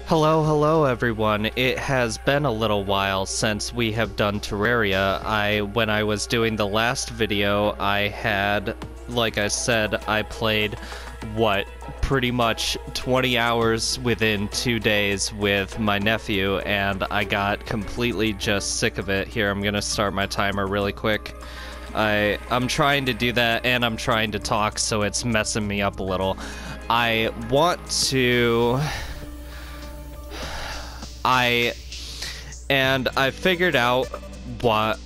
Hello everyone. It has been a little while since we have done Terraria. When I was doing the last video, like I said, I played, pretty much 20 hours within 2 days with my nephew, and I got completely just sick of it. Here, I'm gonna start my timer really quick. I'm trying to do that, and I'm trying to talk, so it's messing me up a little. I figured out what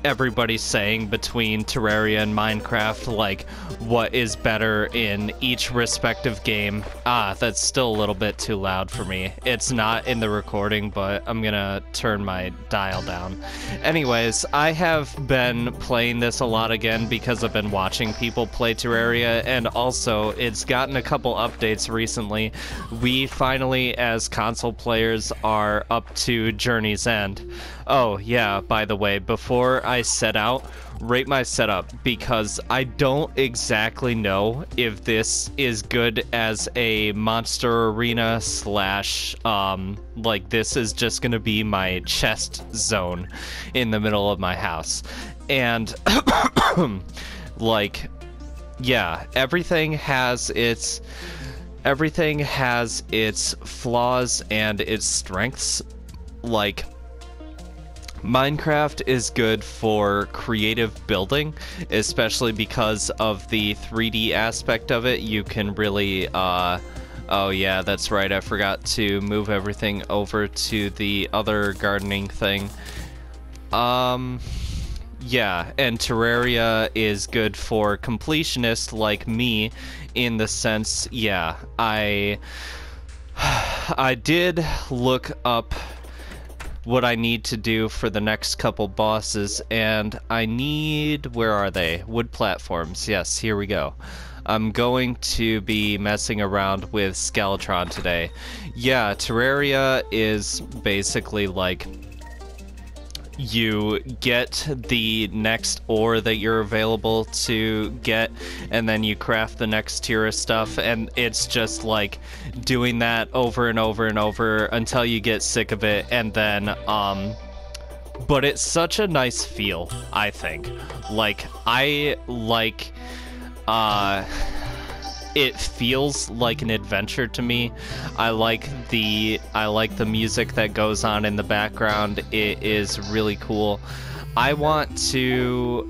everybody's saying between Terraria and Minecraft, like what is better in each respective game. That's still a little bit too loud for me. It's not in the recording, but I'm gonna turn my dial down. Anyways, I have been playing this a lot again because I've been watching people play Terraria, and also it's gotten a couple updates recently. We finally, as console players, are up to Journey's End. Oh yeah, by the way, before I set out, rate my setup, because I don't exactly know if this is good as a monster arena slash, like this is just gonna be my chest zone in the middle of my house. And, like, yeah, everything has its flaws and its strengths. Like, Minecraft is good for creative building, especially because of the 3D aspect of it. You can really, oh yeah, that's right, I forgot to move everything over to the other gardening thing. Yeah, and Terraria is good for completionists like me, in the sense, yeah, I did look up what I need to do for the next couple bosses, and I need, where are they? Wood platforms. Yes, here we go. I'm going to be messing around with Skeletron today. Yeah, Terraria is basically like, you get the next ore that you're available to get, and then you craft the next tier of stuff, and it's just like doing that over and over and over until you get sick of it. And then but it's such a nice feel, I think. Like, I like it feels like an adventure to me. I like the music that goes on in the background. It is really cool. I want to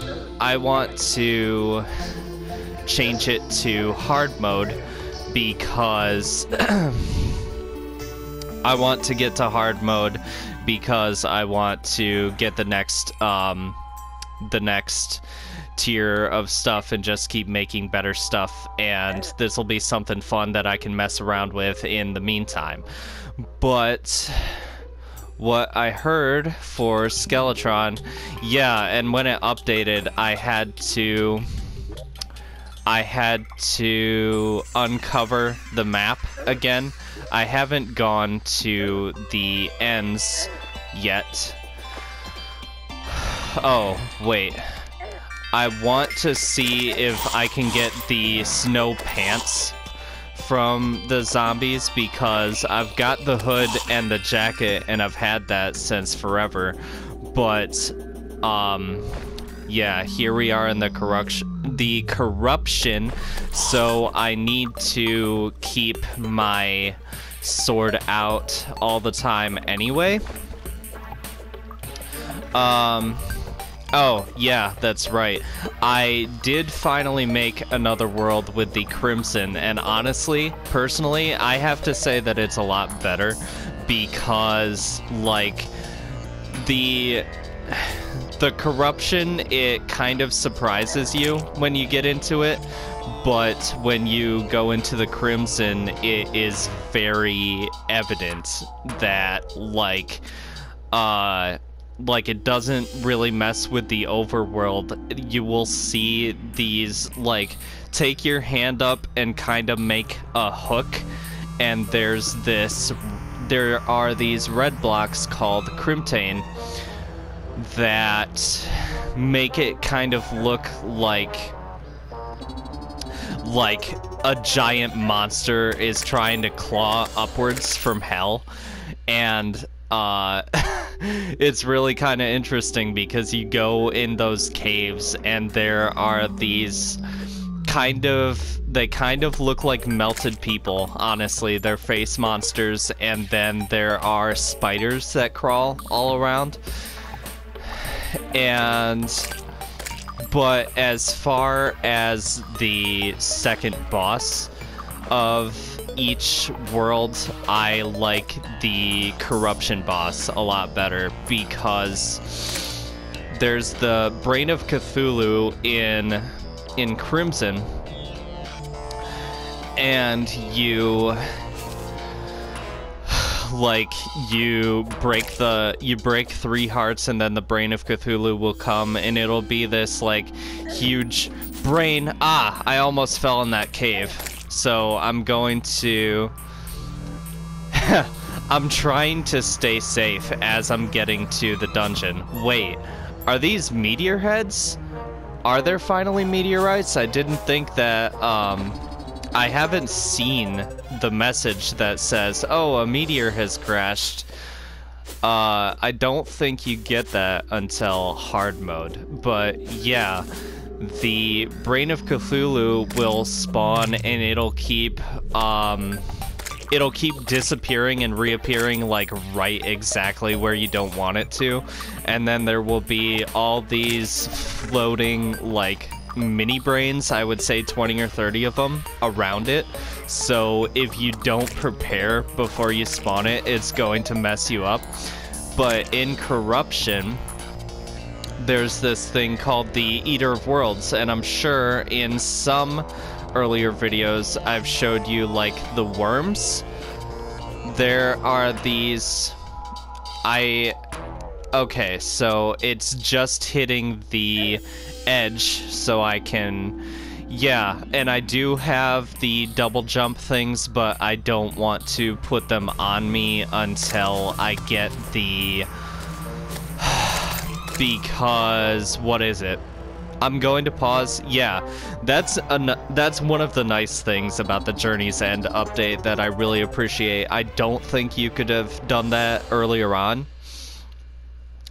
change it to hard mode, because I want to get to hard mode because I want to get the next tier of stuff and just keep making better stuff, and this will be something fun that I can mess around with in the meantime. But what I heard for Skeletron, yeah, and when it updated, I had to uncover the map again. I haven't gone to the ends yet. Oh, wait. I want to see if I can get the snow pants from the zombies, because I've got the hood and the jacket, and I've had that since forever. But, yeah, here we are in the corruption, so I need to keep my sword out all the time anyway. Oh, yeah, that's right. I did finally make another world with the Crimson, and honestly, personally, I have to say that it's a lot better, because, like, the corruption, it kind of surprises you when you get into it, but when you go into the Crimson, it is very evident that, like, it doesn't really mess with the overworld. You will see these, like, take your hand up and kind of make a hook, and there are these red blocks called kryplen that make it kind of look like a giant monster is trying to claw upwards from hell, and it's really kind of interesting because you go in those caves and there are these they kind of look like melted people, honestly. They're face monsters, and then there are spiders that crawl all around. But as far as the second boss of each world, I like the corruption boss a lot better, because there's the Brain of Cthulhu in Crimson, and you break 3 hearts, and then the Brain of Cthulhu will come, and it'll be this like huge brain. I almost fell in that cave, so I'm going to I'm trying to stay safe as I'm getting to the dungeon. Wait, are these meteor heads? Are there finally meteorites? I didn't think that, I haven't seen the message that says, oh, a meteor has crashed. I don't think you get that until hard mode. But yeah, the Brain of Cthulhu will spawn, and it'll keep disappearing and reappearing like right exactly where you don't want it to. And then there will be all these floating like mini brains, I would say 20 or 30 of them around it. So if you don't prepare before you spawn it, it's going to mess you up. But in Corruption, there's this thing called the Eater of Worlds, and I'm sure in some earlier videos I've showed you like the worms. There are these... Okay, so it's just hitting the edge, so I can... Yeah, and I do have the double jump things, but I don't want to put them on me until I get the... Because... What is it? I'm going to pause. Yeah, that's one of the nice things about the Journey's End update that I really appreciate. I don't think you could have done that earlier on.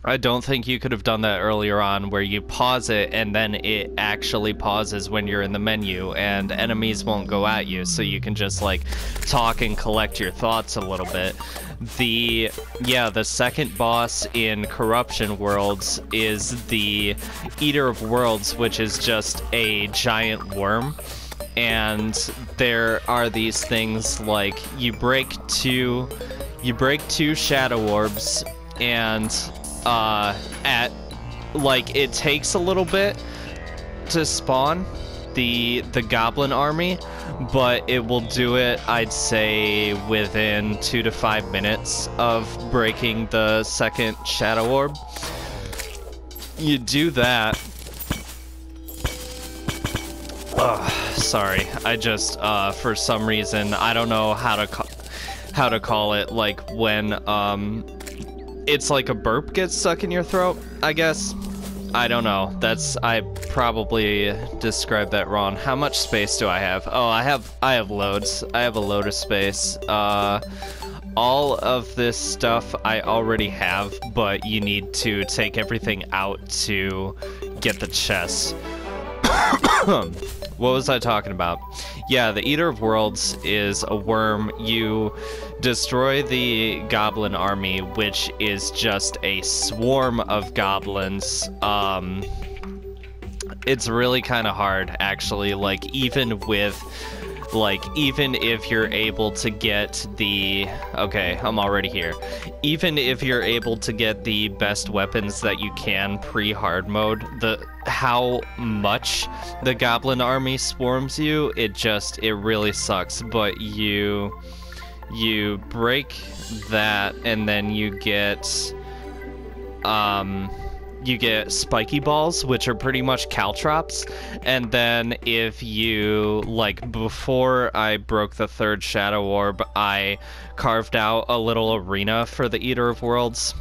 I don't think you could have done that earlier on, where you pause it and then it actually pauses when you're in the menu and enemies won't go at you, so you can just like talk and collect your thoughts a little bit. The second boss in Corruption Worlds is the Eater of Worlds, which is just a giant worm. And there are these things like you break two shadow orbs, and it takes a little bit to spawn the goblin army, but it will do it, I'd say, within 2 to 5 minutes of breaking the second shadow orb. You do that. Sorry, I just for some reason, I don't know how to call it, like when it's like a burp gets stuck in your throat, I guess. I don't know. I probably described that wrong. How much space do I have? Oh, I have loads. I have a load of space. All of this stuff I already have, but you need to take everything out to get the chest. What was I talking about? Yeah, the Eater of Worlds is a worm. You destroy the goblin army, which is just a swarm of goblins. It's really kind of hard, actually. Even if you're able to get the... Okay, I'm already here. Even if you're able to get the best weapons that you can pre-hard mode, how much the goblin army swarms you, it really sucks. But you break that, and then you get spiky balls, which are pretty much caltrops. And then if you, before I broke the third shadow orb, I carved out a little arena for the Eater of Worlds,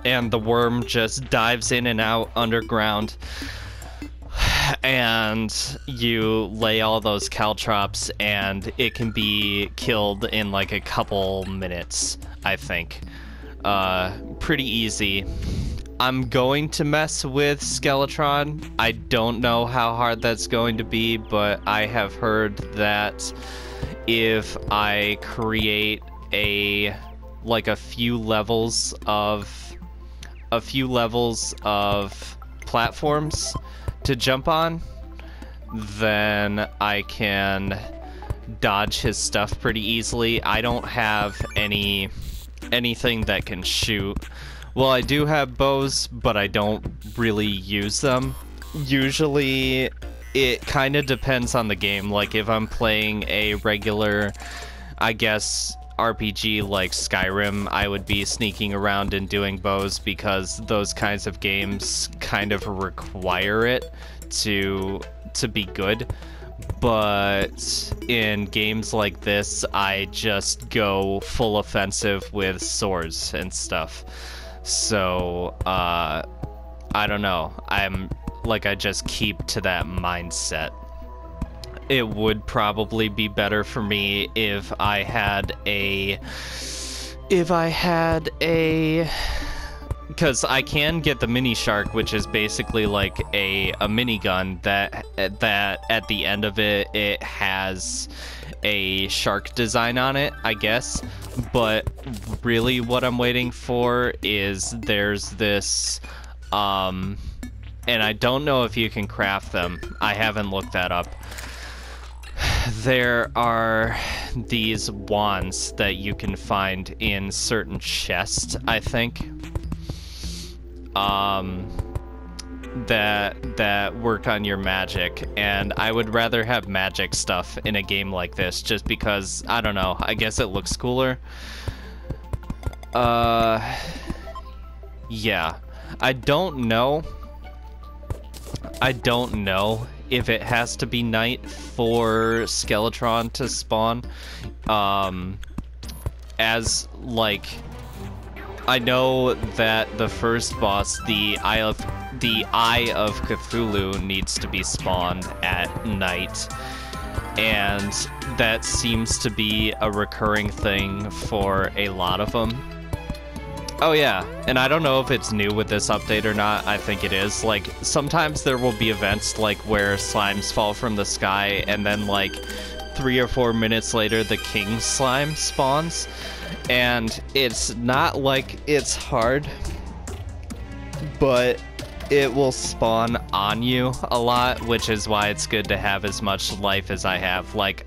and the worm just dives in and out underground. and you lay all those caltrops, and it can be killed in like a couple minutes, I think. Pretty easy. I'm going to mess with Skeletron. I don't know how hard that's going to be, but I have heard that if I create a few levels of platforms to jump on, then I can dodge his stuff pretty easily. I don't have anything that can shoot. Well, I do have bows, but I don't really use them. Usually, it kind of depends on the game. Like, if I'm playing a regular, I guess, RPG like Skyrim, I would be sneaking around and doing bows because those kinds of games kind of require it to be good. But in games like this, I just go full offensive with swords and stuff. So, I don't know. I just keep to that mindset. It would probably be better for me if I had a... Because I can get the mini shark, which is basically like a minigun that at the end of it has a shark design on it, I guess. But really what I'm waiting for is there's this, and I don't know if you can craft them. I haven't looked that up. There are these wands that you can find in certain chests, I think. That work on your magic, and I would rather have magic stuff in a game like this just because, I don't know, I guess it looks cooler. Yeah. I don't know if it has to be night for Skeletron to spawn. As, like, I know that the first boss, the Eye of Cthulhu, needs to be spawned at night, and that seems to be a recurring thing for a lot of them. Oh yeah, and I don't know if it's new with this update or not. I think it is. Like, sometimes there will be events like where slimes fall from the sky, and then like 3 or 4 minutes later the king slime spawns. And it's not like it's hard, but it will spawn on you a lot, which is why it's good to have as much life as I have. Like,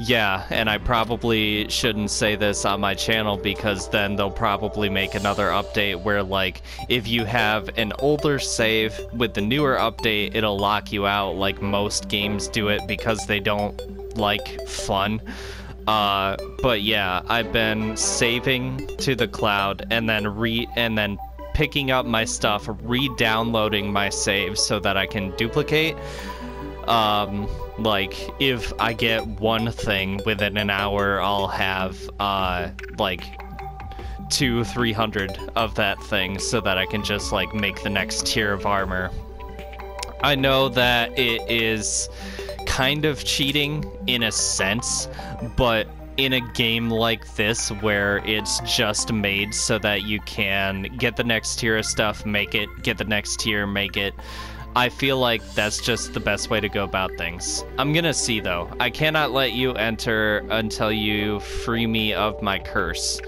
yeah, and I probably shouldn't say this on my channel because then they'll probably make another update where, like, if you have an older save with the newer update, it'll lock you out like most games do it because they don't like fun. But yeah, I've been saving to the cloud and then picking up my stuff, re-downloading my saves so that I can duplicate. Like, if I get one thing within an hour, I'll have, like, 200-300 of that thing so that I can just, like, make the next tier of armor. I know that it is kind of cheating in a sense, but in a game like this where it's just made so that you can get the next tier of stuff, make it, get the next tier, make it, I feel like that's just the best way to go about things. I'm gonna see though. I cannot let you enter until you free me of my curse.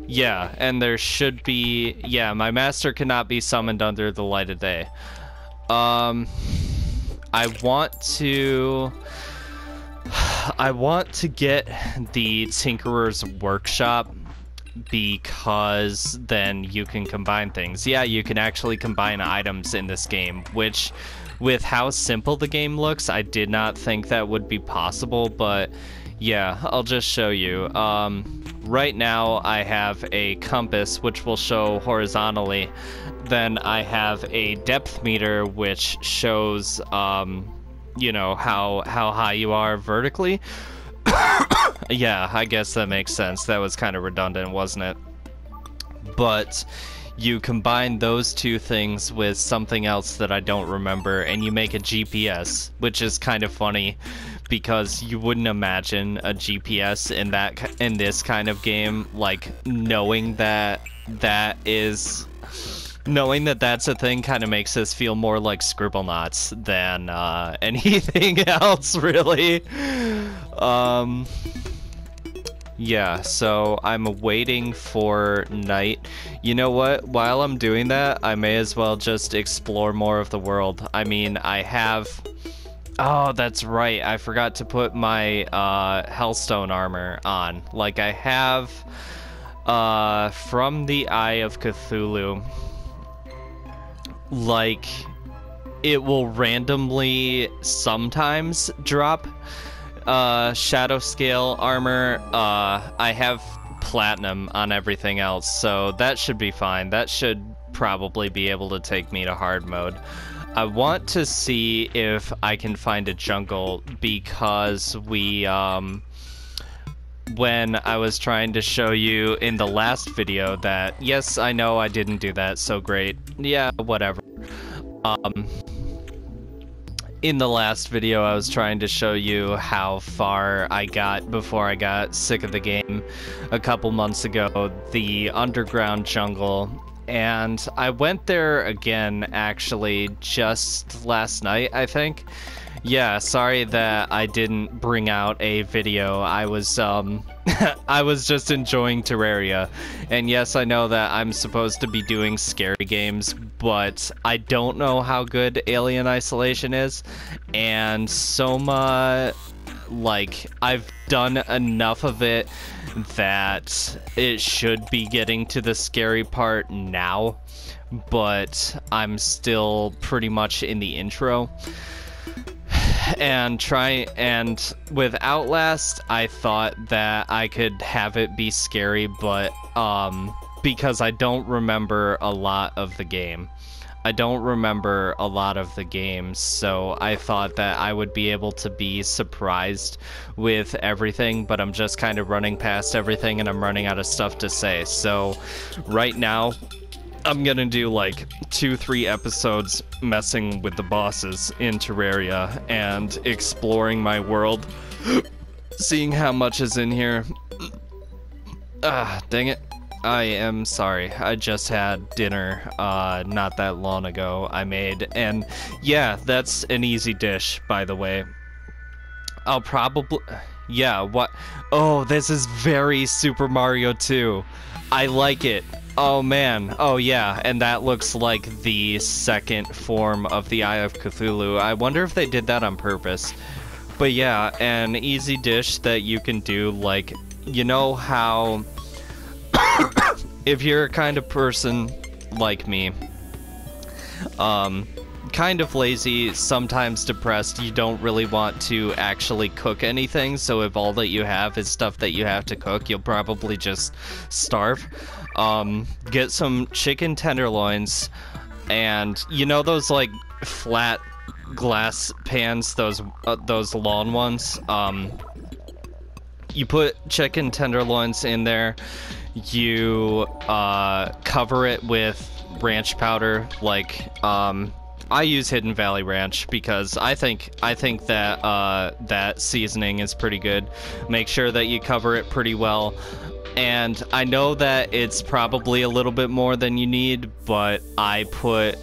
Yeah, and there should be, yeah, my master cannot be summoned under the light of day. I want to get the Tinkerer's Workshop because then you can combine things. Yeah, you can actually combine items in this game, which, with how simple the game looks, I did not think that would be possible, but yeah, I'll just show you. Right now I have a compass which will show horizontally. Then I have a depth meter which shows, you know, how high you are vertically. Yeah, I guess that makes sense. That was kind of redundant, wasn't it? But you combine those two things with something else that I don't remember, and you make a GPS, which is kind of funny because you wouldn't imagine a GPS in this kind of game, like knowing that that's a thing kind of makes us feel more like Scribblenauts than anything else, really. Yeah, so I'm waiting for night. You know what? While I'm doing that, I may as well just explore more of the world. I mean, I have... Oh, that's right. I forgot to put my Hellstone armor on. Like, I have from the Eye of Cthulhu, like, it will randomly sometimes drop shadow scale armor. I have platinum on everything else, so that should be fine. That should probably be able to take me to hard mode. I want to see if I can find a jungle, because we when I was trying to show you in the last video that, yes, I know I didn't do that so great. Yeah, whatever. In the last video, I was trying to show you how far I got before I got sick of the game a couple months ago, the underground jungle, and I went there again, actually, just last night, I think. Yeah, sorry that I didn't bring out a video. I was I was just enjoying Terraria. And yes, I know that I'm supposed to be doing scary games, but I don't know how good Alien Isolation is. And Soma, like, I've done enough of it that it should be getting to the scary part now, but I'm still pretty much in the intro. And with Outlast, I thought that I could have it be scary, but because I don't remember a lot of the game. I don't remember a lot of the game, so I thought that I would be able to be surprised with everything, but I'm just kind of running past everything and I'm running out of stuff to say. So right now, I'm gonna do like 2-3 episodes messing with the bosses in Terraria and exploring my world, seeing how much is in here. Ah, dang it. I am sorry. I just had dinner not that long ago I made, and yeah, that's an easy dish, by the way. I'll probably... Yeah, what? Oh, this is very Super Mario 2. I like it. Oh man, oh yeah, and that looks like the second form of the Eye of Cthulhu. I wonder if they did that on purpose. But yeah, an easy dish that you can do, like, you know how if you're a kind of person like me, kind of lazy, sometimes depressed, you don't really want to actually cook anything, so if all that you have is stuff that you have to cook, you'll probably just starve. Get some chicken tenderloins, and you know those like flat glass pans, those lawn ones? You put chicken tenderloins in there, you cover it with ranch powder, like I use Hidden Valley Ranch because I think that that seasoning is pretty good. Make sure that you cover it pretty well. And I know that it's probably a little bit more than you need, but I put,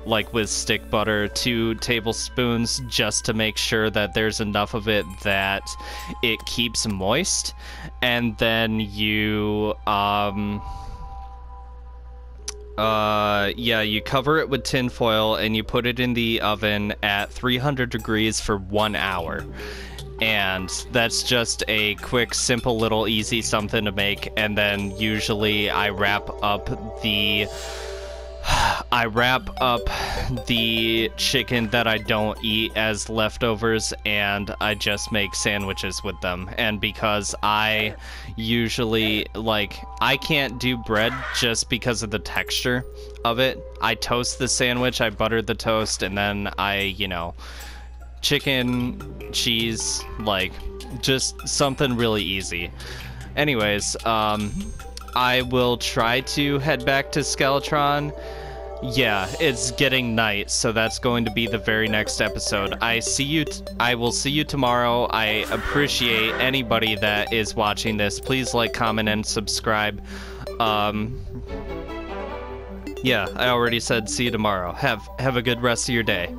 like with stick butter, 2 tablespoons just to make sure that there's enough of it that it keeps moist. And then you, you cover it with tin foil and you put it in the oven at 300 degrees for 1 hour. And that's just a quick, simple, little, easy something to make. And then usually I wrap up the chicken that I don't eat as leftovers, and I just make sandwiches with them. And because I usually, like, I can't do bread just because of the texture of it, I toast the sandwich, I butter the toast, and then I, you know, chicken, cheese, like, just something really easy. Anyways, I will try to head back to Skeletron. Yeah, it's getting night, so that's going to be the very next episode. I will see you tomorrow. I appreciate anybody that is watching this. Please like, comment, and subscribe. Yeah, I already said see you tomorrow. Have a good rest of your day.